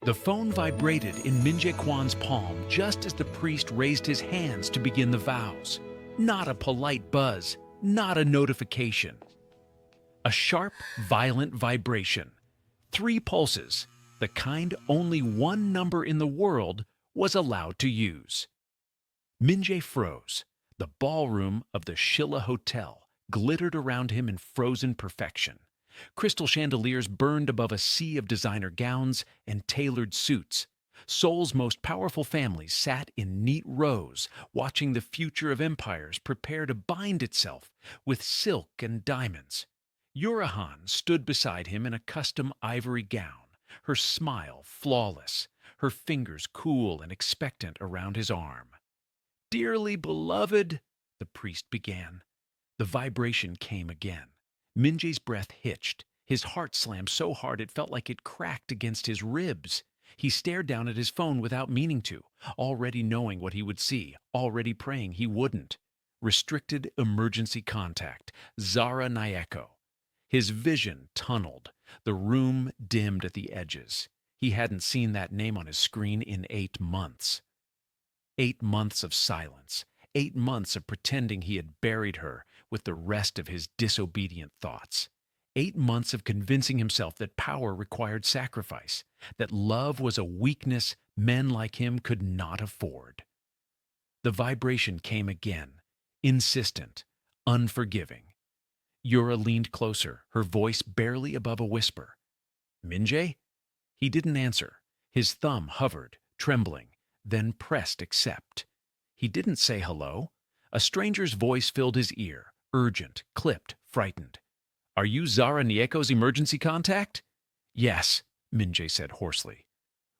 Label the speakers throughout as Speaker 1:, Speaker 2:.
Speaker 1: The phone vibrated in Min-jae Kwan's palm just as the priest raised his hands to begin the vows. Not a polite buzz, not a notification. A sharp, violent vibration. 3 pulses, the kind only one number in the world was allowed to use. Min-jae froze. The ballroom of the Shilla Hotel glittered around him in frozen perfection. Crystal chandeliers burned above a sea of designer gowns and tailored suits. Seoul's most powerful families sat in neat rows, watching the future of empires prepare to bind itself with silk and diamonds. Yurahan stood beside him in a custom ivory gown, her smile flawless, her fingers cool and expectant around his arm. "Dearly beloved," the priest began. The vibration came again. Min-jae's breath hitched. His heart slammed so hard it felt like it cracked against his ribs. He stared down at his phone without meaning to, already knowing what he would see, already praying he wouldn't. Restricted emergency contact. Zara Nyeko. His vision tunneled. The room dimmed at the edges. He hadn't seen that name on his screen in 8 months. 8 months of silence. 8 months of pretending he had buried her with the rest of his disobedient thoughts. 8 months of convincing himself that power required sacrifice, that love was a weakness men like him could not afford. The vibration came again, insistent, unforgiving. Yura leaned closer, her voice barely above a whisper. "Min-jae?" He didn't answer. His thumb hovered, trembling, then pressed accept. He didn't say hello. A stranger's voice filled his ear, urgent, clipped, frightened. "Are you Zara Nieko's emergency contact?" "Yes," Min-jae said hoarsely.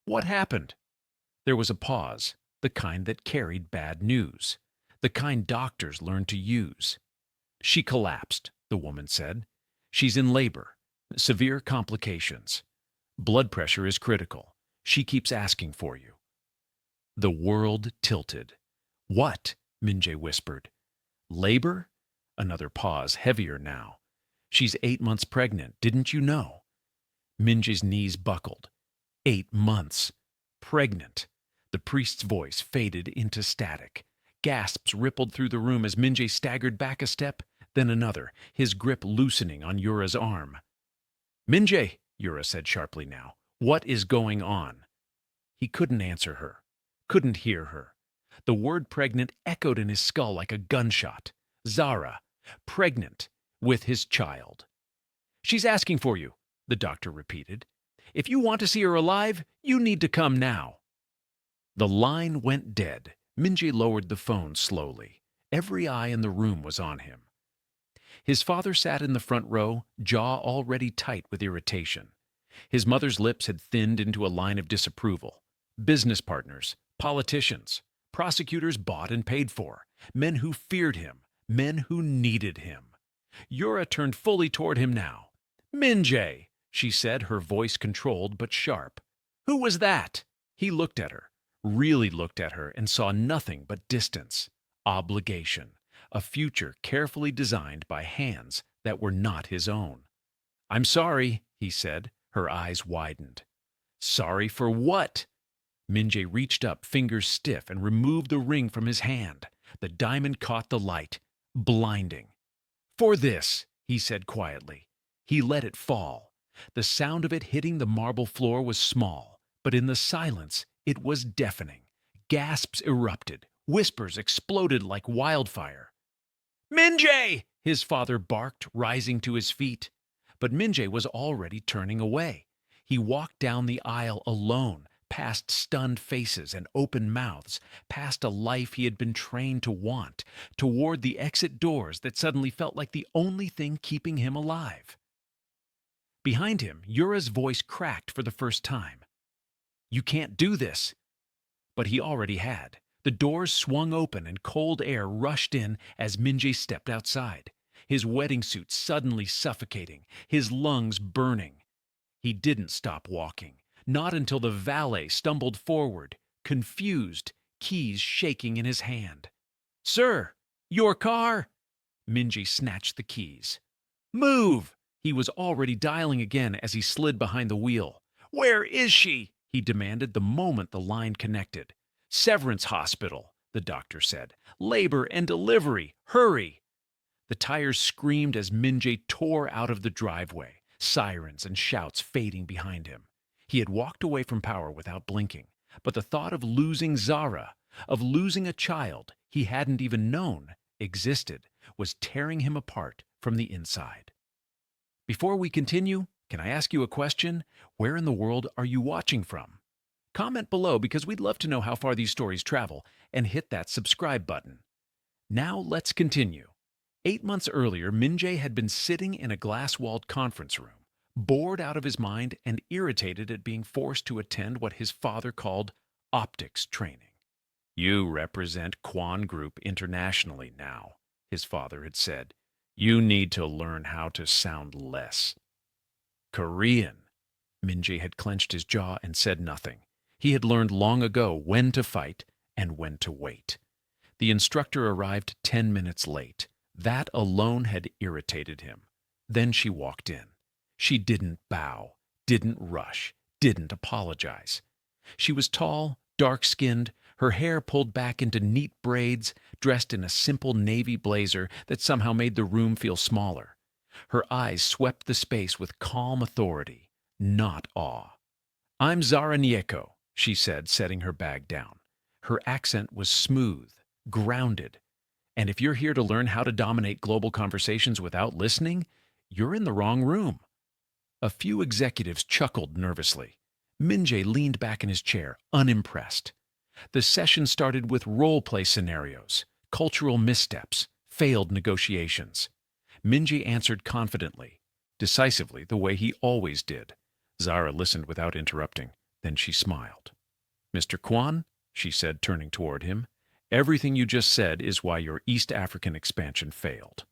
Speaker 1: "What happened?" There was a pause, the kind that carried bad news, the kind doctors learned to use. "She collapsed," the woman said. "She's in labor. Severe complications. Blood pressure is critical. She keeps asking for you." The world tilted. "What?" Min-jae whispered. "Labor?" Another pause, heavier now. "She's 8 months pregnant, didn't you know?" Min-jae's knees buckled. 8 months. Pregnant. The priest's voice faded into static. Gasps rippled through the room as Min-jae staggered back a step, then another, his grip loosening on Yura's arm. "Min-jae," Yura said sharply now, "what is going on?" He couldn't answer her, couldn't hear her. The word pregnant echoed in his skull like a gunshot. Zara, pregnant, with his child. "She's asking for you," the doctor repeated. "If you want to see her alive, you need to come now." The line went dead. Min-jae lowered the phone slowly. Every eye in the room was on him. His father sat in the front row, jaw already tight with irritation. His mother's lips had thinned into a line of disapproval. Business partners, politicians, prosecutors bought and paid for, men who feared him, men who needed him. Yura turned fully toward him now. "Min-jae," she said, her voice controlled but sharp. "Who was that?" He looked at her, really looked at her, and saw nothing but distance, obligation, a future carefully designed by hands that were not his own. "I'm sorry," he said, her eyes widened. "Sorry for what?" Min-jae reached up, fingers stiff, and removed the ring from his hand. The diamond caught the light, blinding. "For this," he said quietly. He let it fall. The sound of it hitting the marble floor was small, but in the silence it was deafening. Gasps erupted. Whispers exploded like wildfire. "Min-jae!" his father barked, rising to his feet. But Min-jae was already turning away. He walked down the aisle alone, past stunned faces and open mouths, past a life he had been trained to want, toward the exit doors that suddenly felt like the only thing keeping him alive. Behind him, Yura's voice cracked for the first time. "You can't do this." But he already had. The doors swung open and cold air rushed in as Min-jae stepped outside, his wedding suit suddenly suffocating, his lungs burning. He didn't stop walking, not until the valet stumbled forward, confused, keys shaking in his hand. "Sir, your car!" Min-jae snatched the keys. "Move!" He was already dialing again as he slid behind the wheel. "Where is she?" he demanded the moment the line connected. "Severance Hospital," the doctor said. "Labor and delivery. Hurry!" The tires screamed as Minjae tore out of the driveway, sirens and shouts fading behind him. He had walked away from power without blinking, but the thought of losing Zara, of losing a child he hadn't even known existed, was tearing him apart from the inside. Before we continue, can I ask you a question? Where in the world are you watching from? Comment below because we'd love to know how far these stories travel, and hit that subscribe button. Now let's continue. 8 months earlier, Minjae had been sitting in a glass-walled conference room, bored out of his mind and irritated at being forced to attend what his father called optics training. "You represent Kwan Group internationally now," his father had said. "You need to learn how to sound less Korean." Minjae had clenched his jaw and said nothing. He had learned long ago when to fight and when to wait. The instructor arrived 10 minutes late. That alone had irritated him. Then she walked in. She didn't bow, didn't rush, didn't apologize. She was tall, dark-skinned, her hair pulled back into neat braids, dressed in a simple navy blazer that somehow made the room feel smaller. Her eyes swept the space with calm authority, not awe. "I'm Zara Nieko," she said, setting her bag down. Her accent was smooth, grounded. "And if you're here to learn how to dominate global conversations without listening, you're in the wrong room." A few executives chuckled nervously. Minjae leaned back in his chair, unimpressed. The session started with role-play scenarios, cultural missteps, failed negotiations. Minjae answered confidently, decisively, the way he always did. Zara listened without interrupting. Then she smiled. "Mr. Kwan," she said, turning toward him, "everything you just said is why your East African expansion failed."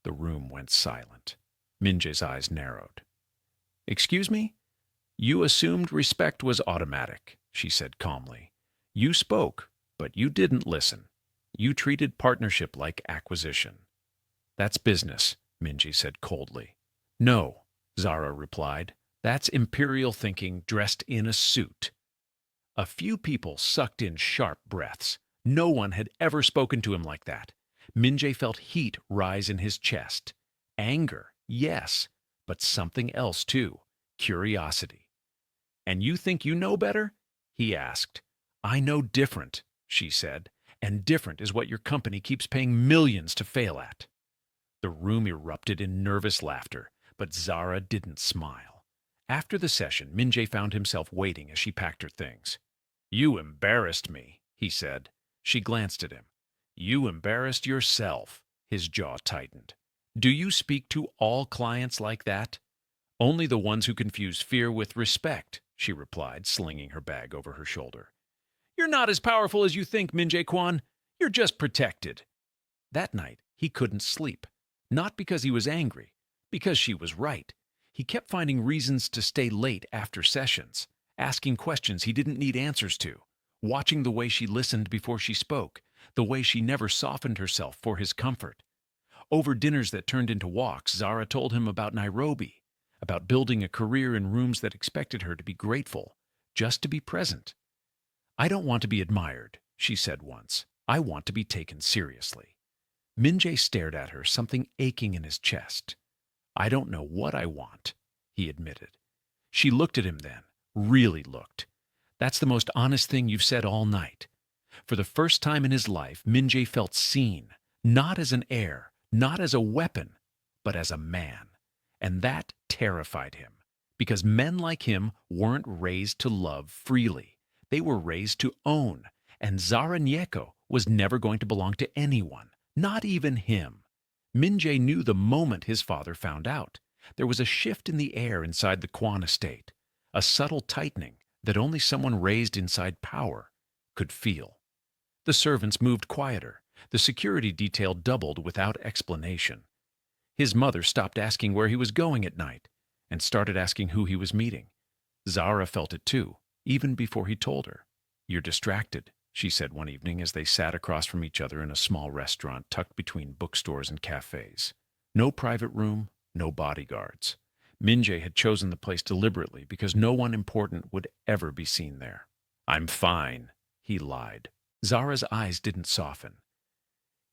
Speaker 1: The room went silent. Minjae's eyes narrowed. "Excuse me?" "You assumed respect was automatic," she said calmly. "You spoke, but you didn't listen. You treated partnership like acquisition." "That's business," Minjae said coldly. "No," Zara replied. "That's imperial thinking dressed in a suit." A few people sucked in sharp breaths. No one had ever spoken to him like that. Minjae felt heat rise in his chest. Anger, yes, but something else too. Curiosity. "And you think you know better?" he asked. "I know different," she said, "and different is what your company keeps paying millions to fail at." The room erupted in nervous laughter, but Zara didn't smile. After the session, Minjae found himself waiting as she packed her things. "You embarrassed me," he said. She glanced at him. "You embarrassed yourself." His jaw tightened. "Do you speak to all clients like that?" "Only the ones who confuse fear with respect," she replied, slinging her bag over her shoulder. "You're not as powerful as you think, Minjae Kwan. You're just protected." That night, he couldn't sleep. Not because he was angry, because she was right. He kept finding reasons to stay late after sessions, asking questions he didn't need answers to, watching the way she listened before she spoke, the way she never softened herself for his comfort. Over dinners that turned into walks, Zara told him about Nairobi, about building a career in rooms that expected her to be grateful, just to be present. "I don't want to be admired," she said once. "I want to be taken seriously." Minjae stared at her, something aching in his chest. "I don't know what I want," he admitted. She looked at him then, really looked. "That's the most honest thing you've said all night." For the first time in his life, Minjae felt seen, not as an heir, not as a weapon, but as a man. And that terrified him, because men like him weren't raised to love freely. They were raised to own, and Zara Nieko was never going to belong to anyone, not even him. Minjae knew the moment his father found out. There was a shift in the air inside the Kwan estate, a subtle tightening that only someone raised inside power could feel. The servants moved quieter. The security detail doubled without explanation. His mother stopped asking where he was going at night and started asking who he was meeting. Zara felt it too, even before he told her. "You're distracted," she said one evening as they sat across from each other in a small restaurant tucked between bookstores and cafes. No private room, no bodyguards. Minjae had chosen the place deliberately because no one important would ever be seen there. "I'm fine," he lied. Zara's eyes didn't soften.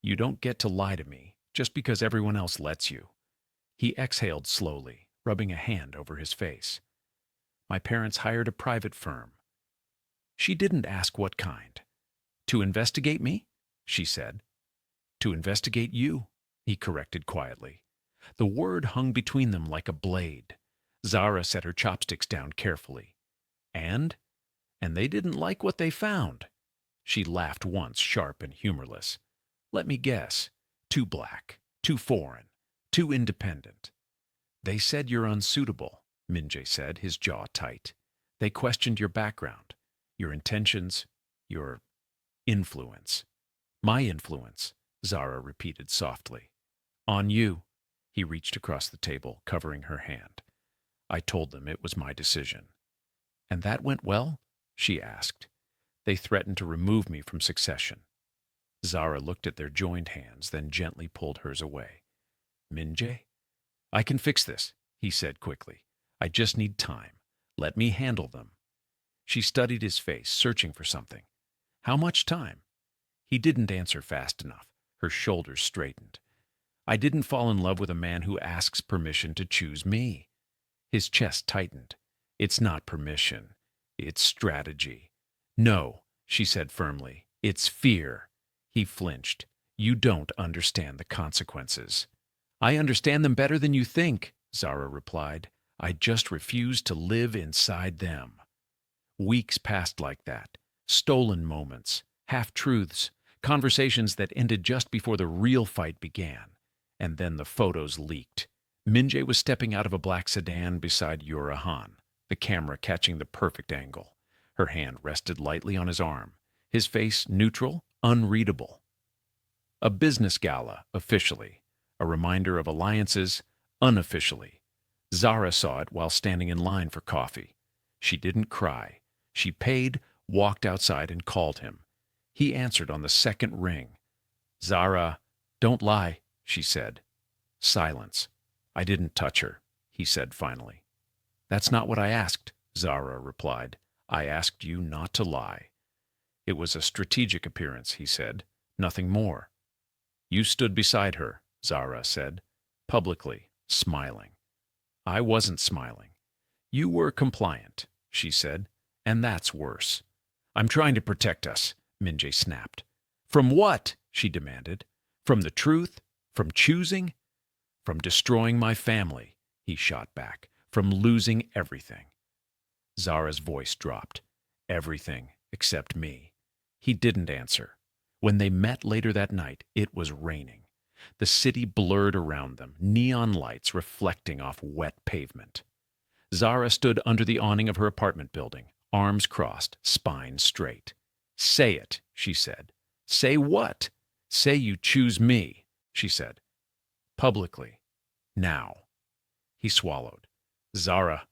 Speaker 1: "You don't get to lie to me just because everyone else lets you." He exhaled slowly, rubbing a hand over his face. "My parents hired a private firm." She didn't ask what kind. "To investigate me?" she said. "To investigate you," he corrected quietly. The word hung between them like a blade. Zara set her chopsticks down carefully. And? And they didn't like what they found. She laughed once, sharp and humorless. "Let me guess. Too black, too foreign, too independent." "They said you're unsuitable," Minjae said, his jaw tight. "They questioned your background, your intentions, your influence." "My influence," Zara repeated softly. "On you." He reached across the table, covering her hand. "I told them it was my decision." "And that went well?" she asked. "They threatened to remove me from succession." Zara looked at their joined hands, then gently pulled hers away. "Minjae?" "I can fix this," he said quickly. "I just need time. Let me handle them." She studied his face, searching for something. "How much time?" He didn't answer fast enough. Her shoulders straightened. "I didn't fall in love with a man who asks permission to choose me." His chest tightened. "It's not permission. It's strategy." "No," she said firmly. "It's fear." He flinched. "You don't understand the consequences." "I understand them better than you think," Zara replied. "I just refuse to live inside them." Weeks passed like that. Stolen moments, half-truths, conversations that ended just before the real fight began. And then the photos leaked. Minjae was stepping out of a black sedan beside Yura Han, the camera catching the perfect angle. Her hand rested lightly on his arm, his face neutral, unreadable. A business gala, officially. A reminder of alliances, unofficially. Zara saw it while standing in line for coffee. She didn't cry. She paid, walked outside, and called him. He answered on the second ring. "Zara, don't lie," she said. Silence. "I didn't touch her," he said finally. "That's not what I asked," Zara replied. "I asked you not to lie." "It was a strategic appearance," he said. "Nothing more." "You stood beside her," Zara said, publicly, smiling. "I wasn't smiling." "You were compliant," she said, "and that's worse." "I'm trying to protect us," Minjae snapped. "From what?" she demanded. "From the truth? From choosing?" "From destroying my family," he shot back. "From losing everything." Zara's voice dropped. "Everything except me." He didn't answer. When they met later that night, it was raining. The city blurred around them, neon lights reflecting off wet pavement. Zara stood under the awning of her apartment building, arms crossed, spine straight. "Say it," she said. "Say what?" "Say you choose me," she said. "Publicly. Now." He swallowed. "Zara."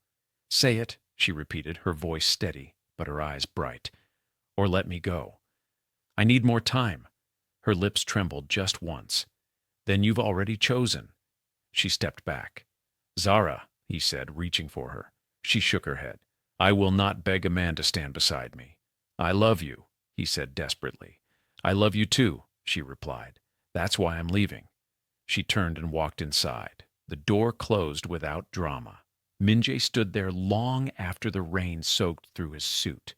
Speaker 1: "Say it," she repeated, her voice steady, but her eyes bright. "Or let me go." "I need more time." Her lips trembled just once. "Then you've already chosen." She stepped back. "Zara," he said, reaching for her. She shook her head. "I will not beg a man to stand beside me." "I love you," he said desperately. "I love you too," she replied. "That's why I'm leaving." She turned and walked inside. The door closed without drama. Minjae stood there long after the rain soaked through his suit.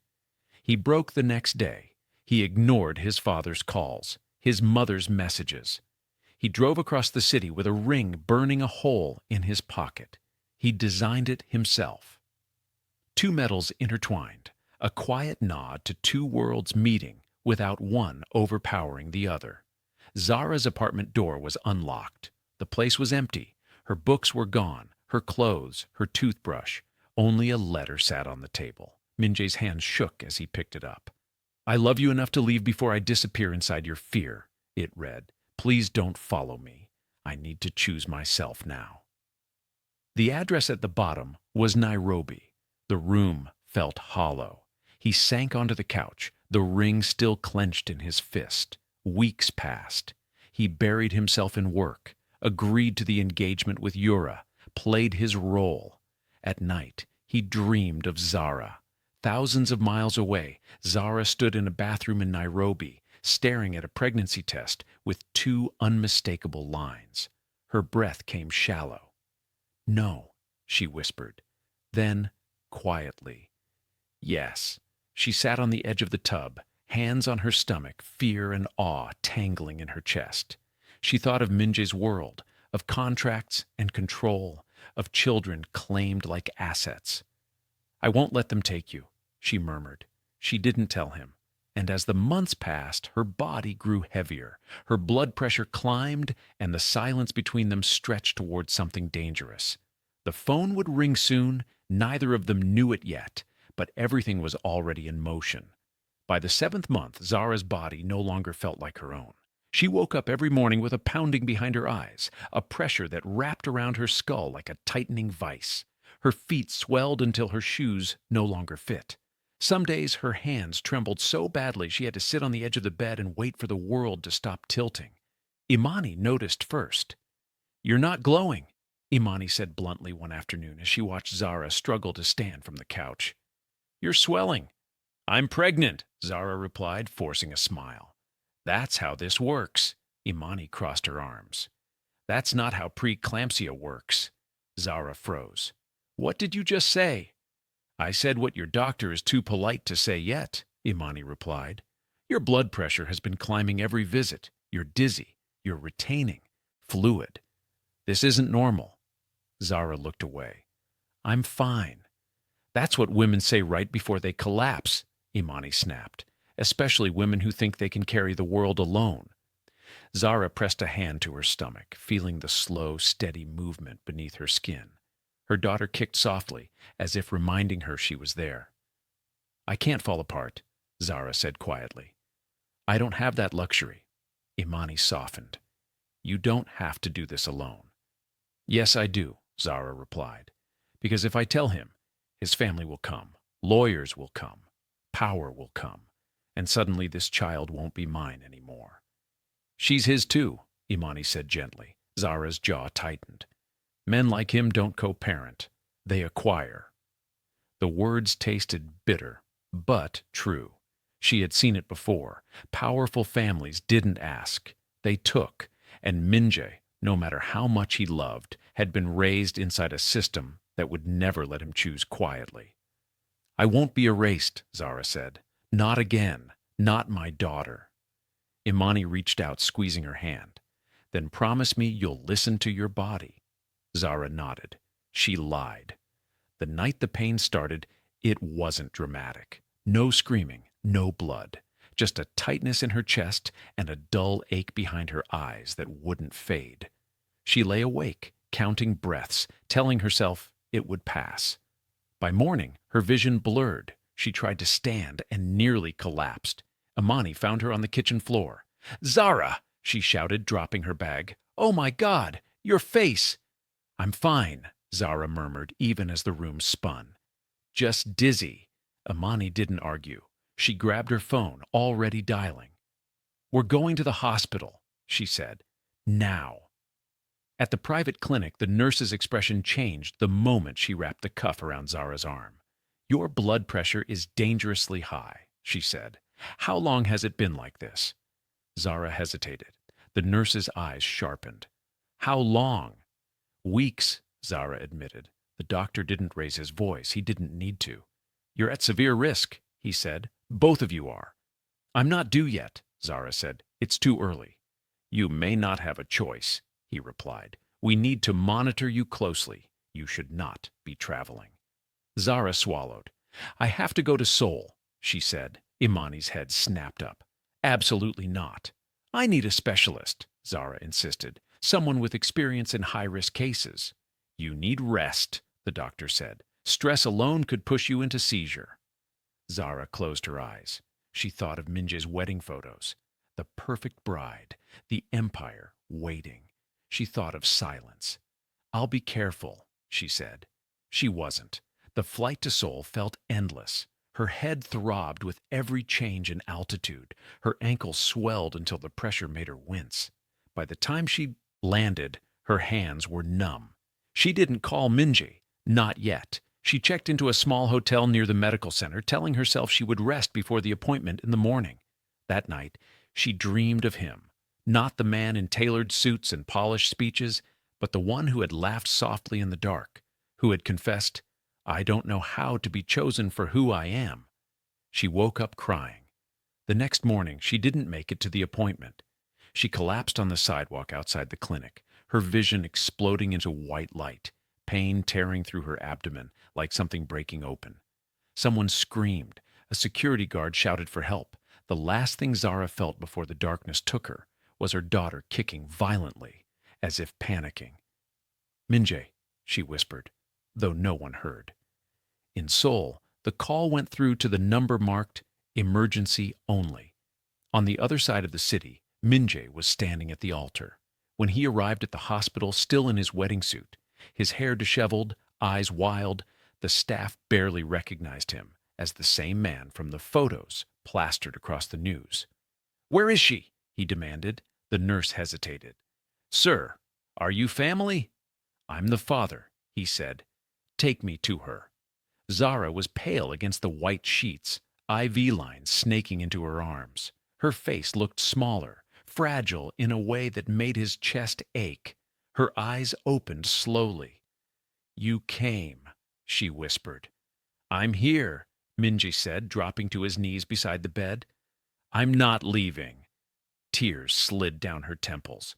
Speaker 1: He broke the next day. He ignored his father's calls, his mother's messages. He drove across the city with a ring burning a hole in his pocket. He designed it himself. Two metals intertwined, a quiet nod to two worlds meeting without one overpowering the other. Zara's apartment door was unlocked. The place was empty. Her books were gone, her clothes, her toothbrush. Only a letter sat on the table. Minjae's hand shook as he picked it up. "I love you enough to leave before I disappear inside your fear," it read. "Please don't follow me. I need to choose myself now." The address at the bottom was Nairobi. The room felt hollow. He sank onto the couch, the ring still clenched in his fist. Weeks passed. He buried himself in work, agreed to the engagement with Yura, played his role. At night, he dreamed of Zara. Thousands of miles away, Zara stood in a bathroom in Nairobi, staring at a pregnancy test with two unmistakable lines. Her breath came shallow. "No," she whispered. Then, quietly, "Yes." She sat on the edge of the tub, hands on her stomach, fear and awe tangling in her chest. She thought of Minje's world, of contracts and control, of children claimed like assets. "I won't let them take you," she murmured. She didn't tell him. And as the months passed, her body grew heavier. Her blood pressure climbed, and the silence between them stretched toward something dangerous. The phone would ring soon. Neither of them knew it yet, but everything was already in motion. By the 7th month, Zara's body no longer felt like her own. She woke up every morning with a pounding behind her eyes, a pressure that wrapped around her skull like a tightening vice. Her feet swelled until her shoes no longer fit. Some days her hands trembled so badly she had to sit on the edge of the bed and wait for the world to stop tilting. Imani noticed first. "You're not glowing," Imani said bluntly one afternoon as she watched Zara struggle to stand from the couch. "You're swelling." "I'm pregnant," Zara replied, forcing a smile. "That's how this works." Imani crossed her arms. "That's not how preeclampsia works." Zara froze. "What did you just say?" "I said what your doctor is too polite to say yet," Imani replied. "Your blood pressure has been climbing every visit. You're dizzy. You're retaining fluid. This isn't normal." Zara looked away. "I'm fine." "That's what women say right before they collapse," Imani snapped, "especially women who think they can carry the world alone." Zara pressed a hand to her stomach, feeling the slow, steady movement beneath her skin. Her daughter kicked softly, as if reminding her she was there. "I can't fall apart," Zara said quietly. "I don't have that luxury." Imani softened. "You don't have to do this alone." "Yes, I do," Zara replied. "Because if I tell him, his family will come, lawyers will come, power will come, and suddenly this child won't be mine anymore." "She's his too," Imani said gently. Zara's jaw tightened. "Men like him don't co-parent. They acquire." The words tasted bitter, but true. She had seen it before. Powerful families didn't ask. They took. And Minje, no matter how much he loved, had been raised inside a system that would never let him choose quietly. "I won't be erased," Zara said. "Not again. Not my daughter." Imani reached out, squeezing her hand. "Then promise me you'll listen to your body." Zara nodded. She lied. The night the pain started, it wasn't dramatic. No screaming, no blood. Just a tightness in her chest and a dull ache behind her eyes that wouldn't fade. She lay awake, counting breaths, telling herself it would pass. By morning, her vision blurred. She tried to stand and nearly collapsed. Imani found her on the kitchen floor. "Zara!" she shouted, dropping her bag. "Oh my God! Your face!" "I'm fine," Zara murmured, even as the room spun. "Just dizzy." Imani didn't argue. She grabbed her phone, already dialing. "We're going to the hospital," she said. "Now." At the private clinic, the nurse's expression changed the moment she wrapped the cuff around Zara's arm. "Your blood pressure is dangerously high," she said. "How long has it been like this?" Zara hesitated. The nurse's eyes sharpened. "How long?" "Weeks," Zara admitted. The doctor didn't raise his voice. He didn't need to. "You're at severe risk," he said. "Both of you are." "I'm not due yet," Zara said. "It's too early." "You may not have a choice," he replied. "We need to monitor you closely. You should not be traveling." Zara swallowed. "I have to go to Seoul," she said. Imani's head snapped up. "Absolutely not." "I need a specialist," Zara insisted. "Someone with experience in high-risk cases." "You need rest," the doctor said. "Stress alone could push you into seizure." Zara closed her eyes. She thought of Minje's wedding photos. The perfect bride, the empire waiting. She thought of silence. "I'll be careful," she said. She wasn't. The flight to Seoul felt endless. Her head throbbed with every change in altitude. Her ankles swelled until the pressure made her wince. By the time she landed, her hands were numb. She didn't call Minji, not yet. She checked into a small hotel near the medical center, telling herself she would rest before the appointment in the morning. That night, she dreamed of him, not the man in tailored suits and polished speeches, but the one who had laughed softly in the dark, who had confessed, "I don't know how to be chosen for who I am." She woke up crying. The next morning, she didn't make it to the appointment. She collapsed on the sidewalk outside the clinic, her vision exploding into white light, pain tearing through her abdomen like something breaking open. Someone screamed. A security guard shouted for help. The last thing Zara felt before the darkness took her was her daughter kicking violently, as if panicking. "Minjae," she whispered, though no one heard. In Seoul, the call went through to the number marked "Emergency Only." On the other side of the city, Minjae was standing at the altar. When he arrived at the hospital still in his wedding suit, his hair disheveled, eyes wild, the staff barely recognized him as the same man from the photos plastered across the news. "Where is she?" he demanded. The nurse hesitated. "Sir, are you family?" "I'm the father," he said. "Take me to her." Zara was pale against the white sheets, IV lines snaking into her arms. Her face looked smaller, fragile in a way that made his chest ache. Her eyes opened slowly. "You came," she whispered. "I'm here," Minji said, dropping to his knees beside the bed. "I'm not leaving." Tears slid down her temples.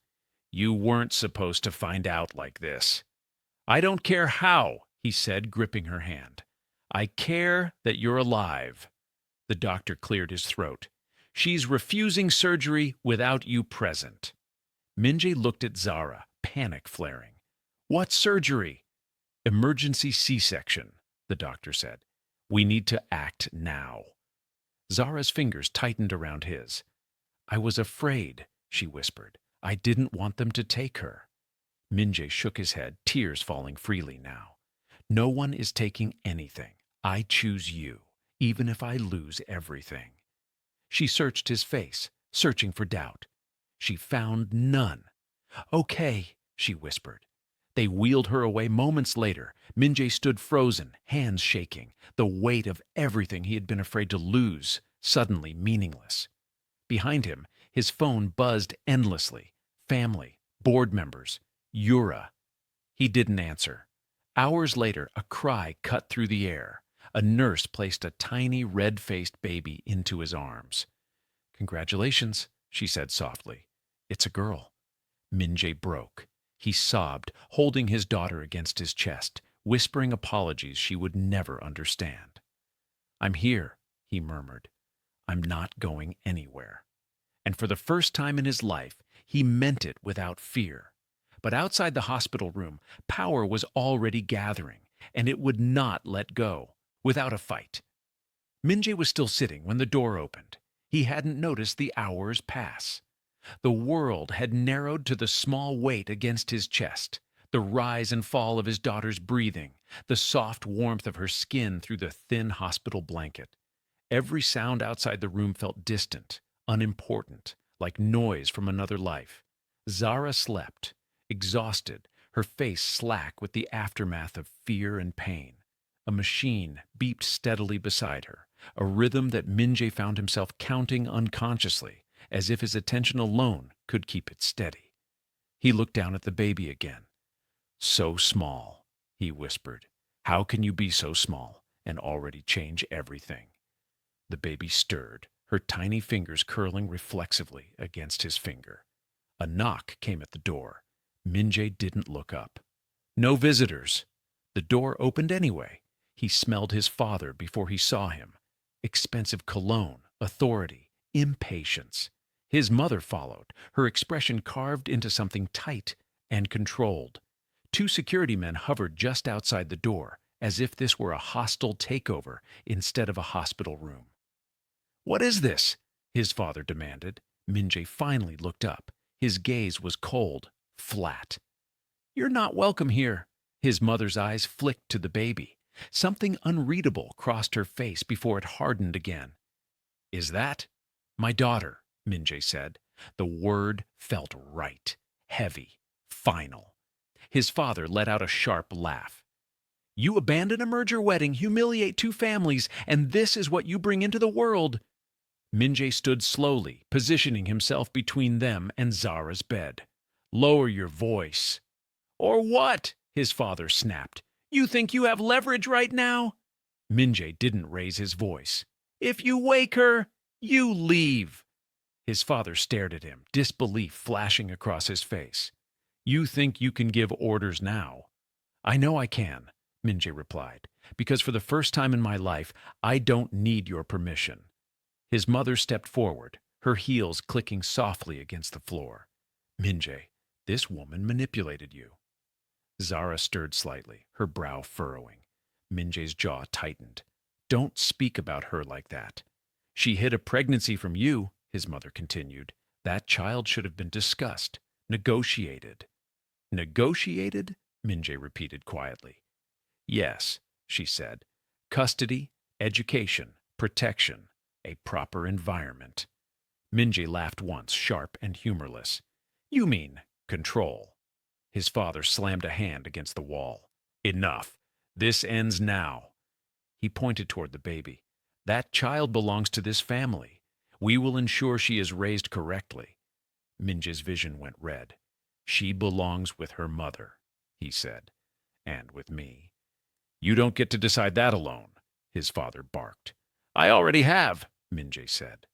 Speaker 1: "You weren't supposed to find out like this." "I don't care how," he said, gripping her hand. "I care that you're alive." The doctor cleared his throat. "She's refusing surgery without you present." Minji looked at Zara, panic flaring. "What surgery?" "Emergency C-section," the doctor said. "We need to act now." Zara's fingers tightened around his. "I was afraid," she whispered. "I didn't want them to take her." Minji shook his head, tears falling freely now. "No one is taking anything. I choose you, even if I lose everything." She searched his face, searching for doubt. She found none. "Okay," she whispered. They wheeled her away moments later. Minjae stood frozen, hands shaking, the weight of everything he had been afraid to lose, suddenly meaningless. Behind him, his phone buzzed endlessly. Family, board members, Yura. He didn't answer. Hours later, a cry cut through the air. A nurse placed a tiny red-faced baby into his arms. "Congratulations," she said softly. "It's a girl." Minjae broke. He sobbed, holding his daughter against his chest, whispering apologies she would never understand. "I'm here," he murmured. "I'm not going anywhere." And for the first time in his life, he meant it without fear. But outside the hospital room, power was already gathering, and it would not let go, without a fight. Minjae was still sitting when the door opened. He hadn't noticed the hours pass. The world had narrowed to the small weight against his chest, the rise and fall of his daughter's breathing, the soft warmth of her skin through the thin hospital blanket. Every sound outside the room felt distant, unimportant, like noise from another life. Zara slept, exhausted, her face slack with the aftermath of fear and pain. A machine beeped steadily beside her, a rhythm that Minjae found himself counting unconsciously, as if his attention alone could keep it steady. He looked down at the baby again. "So small," he whispered. "How can you be so small and already change everything?" The baby stirred, her tiny fingers curling reflexively against his finger. A knock came at the door. Minjae didn't look up. "No visitors." The door opened anyway. He smelled his father before he saw him. Expensive cologne, authority, impatience. His mother followed, her expression carved into something tight and controlled. Two security men hovered just outside the door, as if this were a hostile takeover instead of a hospital room. "What is this?" his father demanded. Minjae finally looked up. His gaze was cold, flat. "You're not welcome here." His mother's eyes flicked to the baby. Something unreadable crossed her face before it hardened again. "Is that?" "My daughter," Minjae said. The word felt right, heavy, final. His father let out a sharp laugh. You abandon a merger wedding, humiliate two families, and this is what you bring into the world. Minjae stood slowly, positioning himself between them and Zara's bed. Lower your voice. Or what? His father snapped. You think you have leverage right now? Minjae didn't raise his voice. If you wake her, you leave. His father stared at him, disbelief flashing across his face. You think you can give orders now? I know I can, Minjae replied, because for the first time in my life, I don't need your permission. His mother stepped forward, her heels clicking softly against the floor. Minjae, this woman manipulated you. Zara stirred slightly, her brow furrowing. Minjae's jaw tightened. Don't speak about her like that. She hid a pregnancy from you, his mother continued. That child should have been discussed, negotiated. Negotiated? Minjae repeated quietly. Yes, she said. Custody, education, protection, a proper environment. Minjae laughed once, sharp and humorless. You mean control. His father slammed a hand against the wall. Enough. This ends now. He pointed toward the baby. That child belongs to this family. We will ensure she is raised correctly. Minjae's vision went red. She belongs with her mother, he said, and with me. You don't get to decide that alone, his father barked. I already have, Minjae said.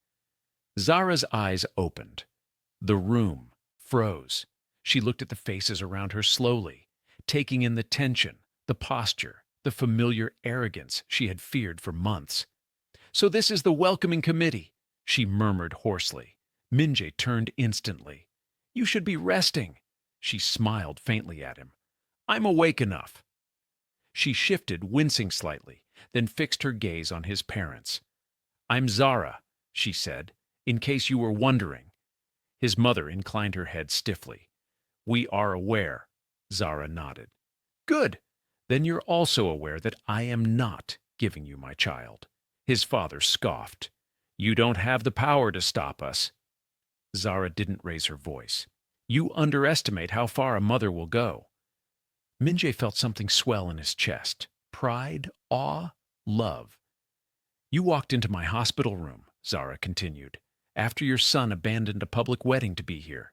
Speaker 1: Zara's eyes opened. The room froze. She looked at the faces around her slowly, taking in the tension, the posture, the familiar arrogance she had feared for months. So this is the welcoming committee, she murmured hoarsely. Minjae turned instantly. You should be resting. She smiled faintly at him. I'm awake enough. She shifted, wincing slightly, then fixed her gaze on his parents. I'm Zara, she said, in case you were wondering. His mother inclined her head stiffly. We are aware, Zara nodded. Good. Then you're also aware that I am not giving you my child. His father scoffed. You don't have the power to stop us. Zara didn't raise her voice. You underestimate how far a mother will go. Minjae felt something swell in his chest. Pride, awe, love. You walked into my hospital room, Zara continued, after your son abandoned a public wedding to be here.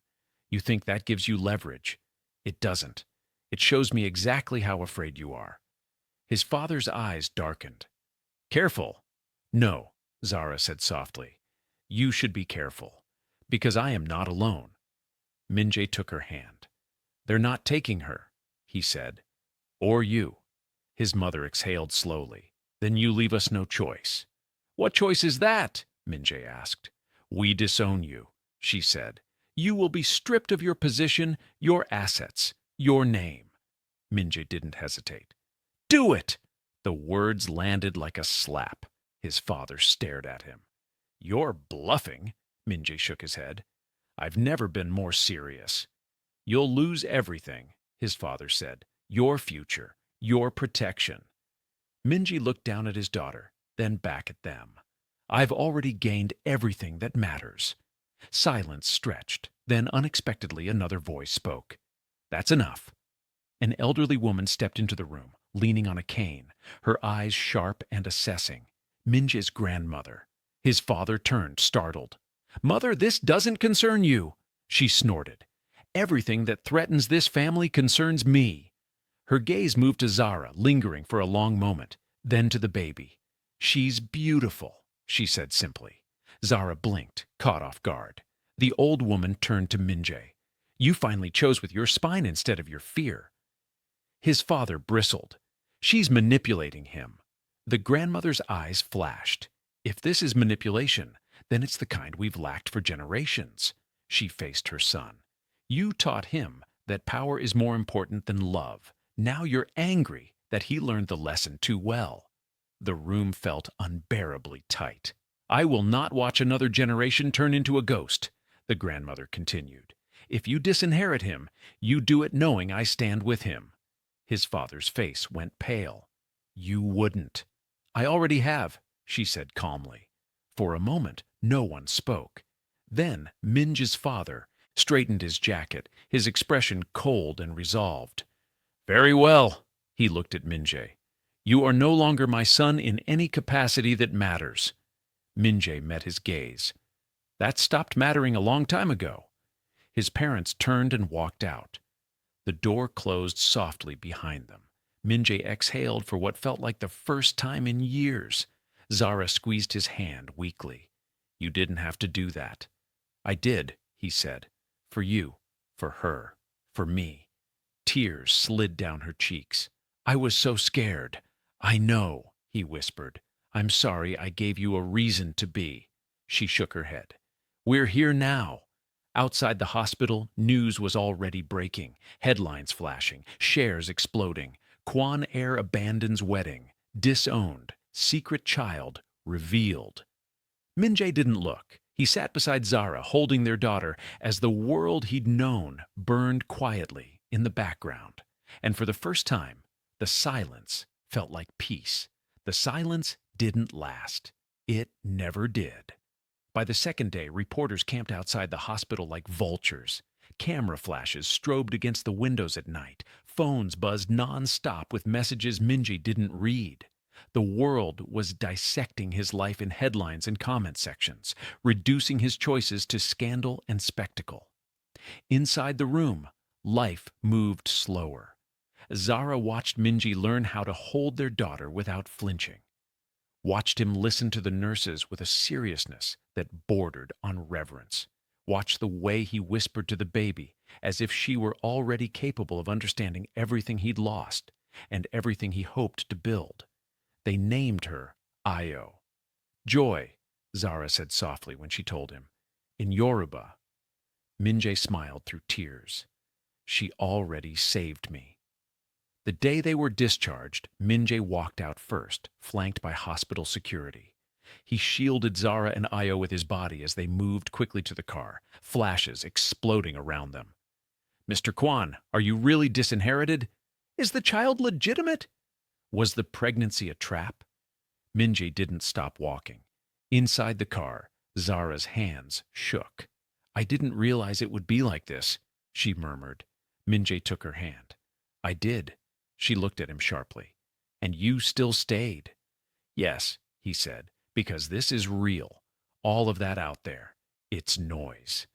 Speaker 1: You think that gives you leverage. It doesn't. It shows me exactly how afraid you are. His father's eyes darkened. Careful. No, Zara said softly. You should be careful, because I am not alone. Minjae took her hand. They're not taking her, he said. Or you. His mother exhaled slowly. Then you leave us no choice. What choice is that? Minjae asked. We disown you, she said. You will be stripped of your position, your assets, your name. Minjae didn't hesitate. Do it! The words landed like a slap. His father stared at him. You're bluffing, Minjae shook his head. I've never been more serious. You'll lose everything, his father said. Your future, your protection. Minjae looked down at his daughter, then back at them. I've already gained everything that matters. Silence stretched, then unexpectedly another voice spoke. That's enough. An elderly woman stepped into the room, leaning on a cane, her eyes sharp and assessing. Minjae's grandmother. His father turned, startled. Mother, this doesn't concern you, she snorted. Everything that threatens this family concerns me. Her gaze moved to Zara, lingering for a long moment, then to the baby. She's beautiful, she said simply. Zara blinked, caught off guard. The old woman turned to Minjae. You finally chose with your spine instead of your fear. His father bristled. She's manipulating him. The grandmother's eyes flashed. If this is manipulation, then it's the kind we've lacked for generations. She faced her son. You taught him that power is more important than love. Now you're angry that he learned the lesson too well. The room felt unbearably tight. I will not watch another generation turn into a ghost, the grandmother continued. If you disinherit him, you do it knowing I stand with him. His father's face went pale. You wouldn't. I already have, she said calmly. For a moment, no one spoke. Then Minjae's father straightened his jacket, his expression cold and resolved. Very well. He looked at Minjae. You are no longer my son in any capacity that matters. Minjae met his gaze. That stopped mattering a long time ago. His parents turned and walked out. The door closed softly behind them. Minjae exhaled for what felt like the first time in years. Zara squeezed his hand weakly. You didn't have to do that. I did, he said. For you, for her, for me. Tears slid down her cheeks. I was so scared. I know, he whispered. I'm sorry I gave you a reason to be. She shook her head. We're here now. Outside the hospital, news was already breaking, headlines flashing, shares exploding. Kwon heir abandons wedding, disowned, secret child revealed. Minjae didn't look. He sat beside Zara, holding their daughter, as the world he'd known burned quietly in the background. And for the first time, the silence felt like peace. The silence didn't last. It never did. By the second day, reporters camped outside the hospital like vultures. Camera flashes strobed against the windows at night. Phones buzzed non-stop with messages Minjae didn't read. The world was dissecting his life in headlines and comment sections, reducing his choices to scandal and spectacle. Inside the room, life moved slower. Zara watched Minjae learn how to hold their daughter without flinching. Watched him listen to the nurses with a seriousness that bordered on reverence. Watched the way he whispered to the baby, as if she were already capable of understanding everything he'd lost and everything he hoped to build. They named her Io. Joy, Zara said softly when she told him. In Yoruba. Minjae smiled through tears. She already saved me. The day they were discharged, Minjae walked out first, flanked by hospital security. He shielded Zara and Io with his body as they moved quickly to the car, flashes exploding around them. Mr. Kwon, are you really disinherited? Is the child legitimate? Was the pregnancy a trap? Minjae didn't stop walking. Inside the car, Zara's hands shook. I didn't realize it would be like this, she murmured. Minjae took her hand. I did. She looked at him sharply. And you still stayed. Yes, he said, because this is real. All of that out there. It's noise.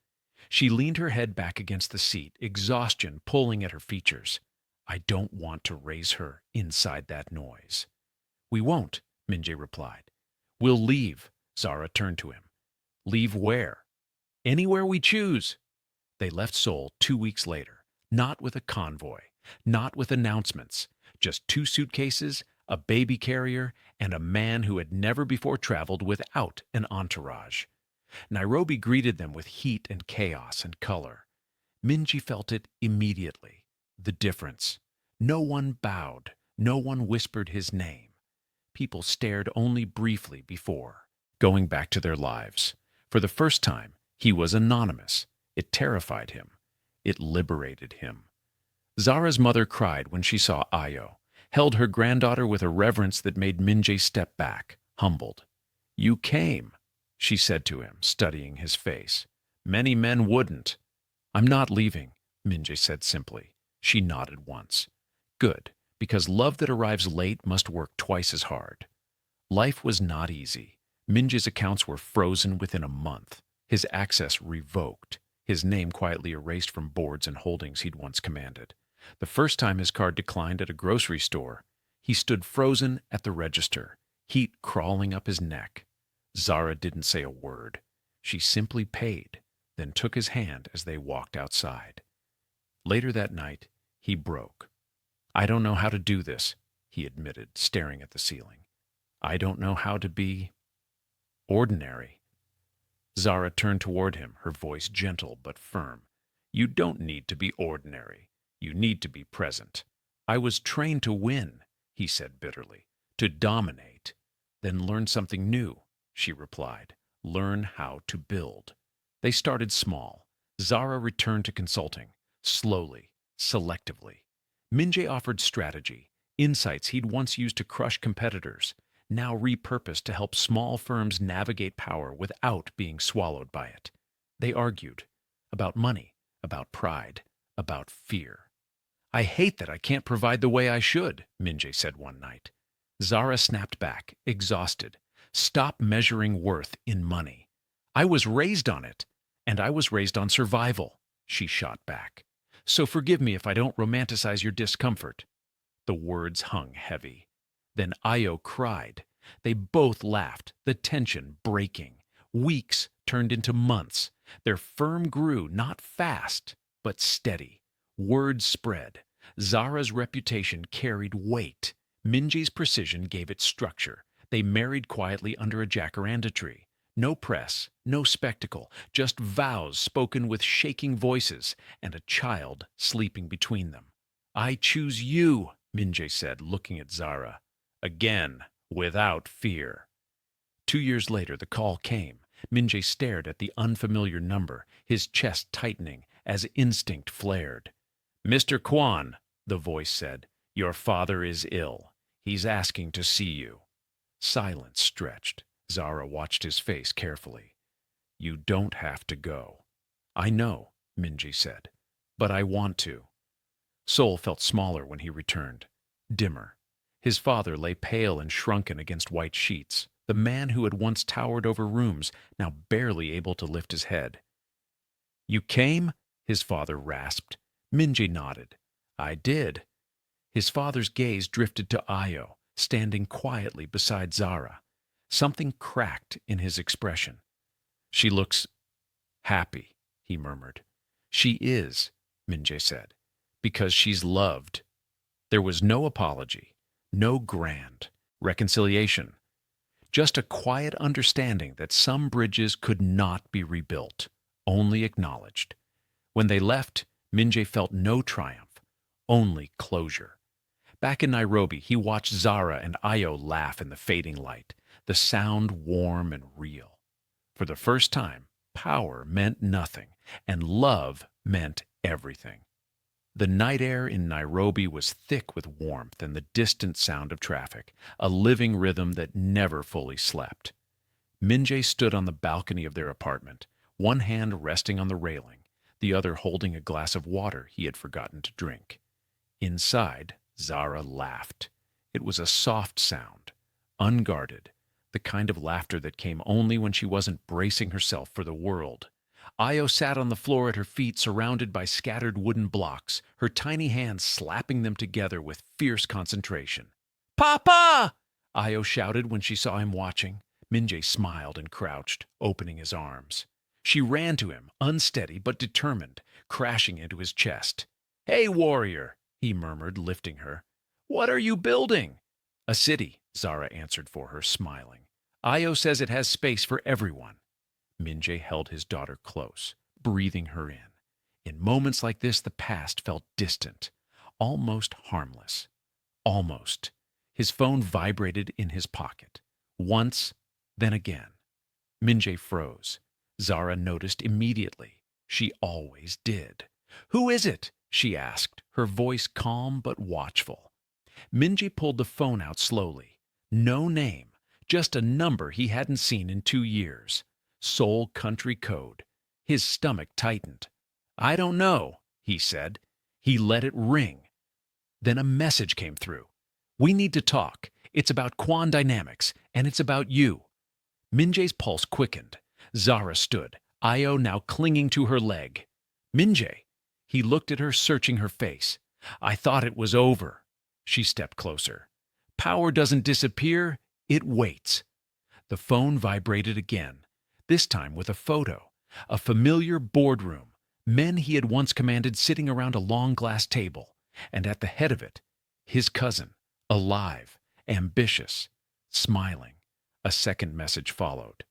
Speaker 1: She leaned her head back against the seat, exhaustion pulling at her features. I don't want to raise her inside that noise. We won't, Minjae replied. We'll leave, Zara turned to him. Leave where? Anywhere we choose. They left Seoul 2 weeks later, not with a convoy, not with announcements, just 2 suitcases, a baby carrier, and a man who had never before traveled without an entourage. Nairobi greeted them with heat and chaos and color. Minjae felt it immediately, the difference. No one bowed, no one whispered his name. People stared only briefly before, going back to their lives. For the first time, he was anonymous. It terrified him. It liberated him. Zara's mother cried when she saw Io, held her granddaughter with a reverence that made Minjae step back, humbled. You came, she said to him, studying his face. Many men wouldn't. I'm not leaving, Minjae said simply. She nodded once. Good, because love that arrives late must work twice as hard. Life was not easy. Minjae's accounts were frozen within a month, his access revoked, his name quietly erased from boards and holdings he'd once commanded. The first time his card declined at a grocery store, he stood frozen at the register, heat crawling up his neck. Zara didn't say a word. She simply paid, then took his hand as they walked outside. Later that night, he broke. I don't know how to do this, he admitted, staring at the ceiling. I don't know how to be ordinary. Zara turned toward him, her voice gentle but firm. You don't need to be ordinary. You need to be present. I was trained to win, he said bitterly, to dominate. Then learn something new, she replied. Learn how to build. They started small. Zara returned to consulting, slowly, selectively. Minjae offered strategy, insights he'd once used to crush competitors, now repurposed to help small firms navigate power without being swallowed by it. They argued about money, about pride, about fear. I hate that I can't provide the way I should, Minjae said one night. Zara snapped back, exhausted. Stop measuring worth in money. I was raised on it, and I was raised on survival, she shot back. So forgive me if I don't romanticize your discomfort. The words hung heavy. Then Io cried. They both laughed, the tension breaking. Weeks turned into months. Their firm grew, not fast, but steady. Word spread. Zara's reputation carried weight. Minji's precision gave it structure. They married quietly under a jacaranda tree. No press, no spectacle, just vows spoken with shaking voices and a child sleeping between them. I choose you, Minjae said, looking at Zara. Again, without fear. 2 years later, the call came. Minjae stared at the unfamiliar number, his chest tightening as instinct flared. Mr. Kwan, the voice said, your father is ill. He's asking to see you. Silence stretched. Zara watched his face carefully. You don't have to go. I know, Minjae said, but I want to. Seoul felt smaller when he returned, dimmer. His father lay pale and shrunken against white sheets, the man who had once towered over rooms, now barely able to lift his head. You came? His father rasped. Minjae nodded. I did. His father's gaze drifted to Io, standing quietly beside Zara. Something cracked in his expression. She looks happy, he murmured. She is, Minjae said, because she's loved. There was no apology, no grand reconciliation, just a quiet understanding that some bridges could not be rebuilt, only acknowledged. When they left, Minjae felt no triumph, only closure. Back in Nairobi, he watched Zara and Io laugh in the fading light, the sound warm and real. For the first time, power meant nothing, and love meant everything. The night air in Nairobi was thick with warmth and the distant sound of traffic, a living rhythm that never fully slept. Minjae stood on the balcony of their apartment, one hand resting on the railing, the other holding a glass of water he had forgotten to drink. Inside, Zara laughed. It was a soft sound, unguarded, the kind of laughter that came only when she wasn't bracing herself for the world. Io sat on the floor at her feet, surrounded by scattered wooden blocks, her tiny hands slapping them together with fierce concentration. "Papa!" Io shouted when she saw him watching. Minjae smiled and crouched, opening his arms. She ran to him, unsteady but determined, crashing into his chest. "Hey, warrior," he murmured, lifting her. "What are you building?" "A city," Zara answered for her, smiling. "Io says it has space for everyone." Minjae held his daughter close, breathing her in. In moments like this, the past felt distant, almost harmless. Almost. His phone vibrated in his pocket. Once, then again. Minjae froze. Zara noticed immediately. She always did. "Who is it?" she asked, her voice calm but watchful. Minjae pulled the phone out slowly. No name, just a number he hadn't seen in 2 years. Seoul country code. His stomach tightened. "I don't know," he said. He let it ring. Then a message came through. "We need to talk. It's about Kwan dynamics, and it's about you." Minjae's pulse quickened. Zara stood, Io now clinging to her leg. "Minjae." He looked at her, searching her face. "I thought it was over." She stepped closer. "Power doesn't disappear, it waits." The phone vibrated again, this time with a photo. A familiar boardroom, men he had once commanded sitting around a long glass table, and at the head of it, his cousin, alive, ambitious, smiling. A second message followed.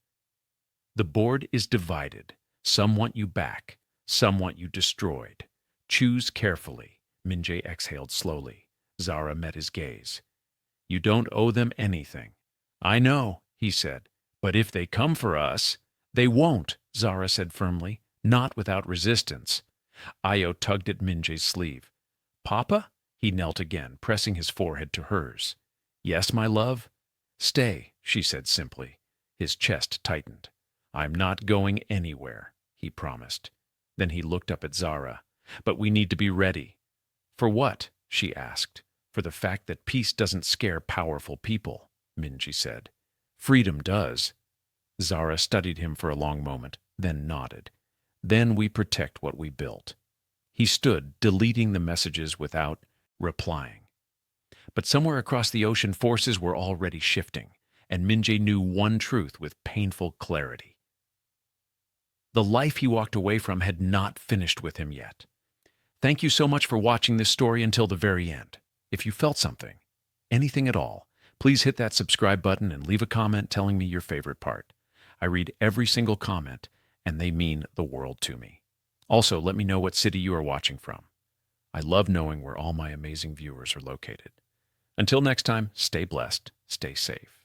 Speaker 1: "The board is divided. Some want you back, some want you destroyed. Choose carefully." Minjae exhaled slowly. Zara met his gaze. "You don't owe them anything." "I know," he said, "but if they come for us—" "They won't," Zara said firmly, not without resistance. Io tugged at Minjae's sleeve. "Papa?" He knelt again, pressing his forehead to hers. "Yes, my love?" "Stay," she said simply. His chest tightened. "I'm not going anywhere," he promised. Then he looked up at Zara. "But we need to be ready." For what? She asked. For the fact that peace doesn't scare powerful people, Minji said. Freedom does. Zara studied him for a long moment, then nodded. Then we protect what we built. He stood, deleting the messages without replying. But somewhere across the ocean, forces were already shifting, and Minjae knew one truth with painful clarity. The life he walked away from had not finished with him yet. Thank you so much for watching this story until the very end. If you felt something, anything at all, please hit that subscribe button and leave a comment telling me your favorite part. I read every single comment, and they mean the world to me. Also, let me know what city you are watching from. I love knowing where all my amazing viewers are located. Until next time, stay blessed, stay safe.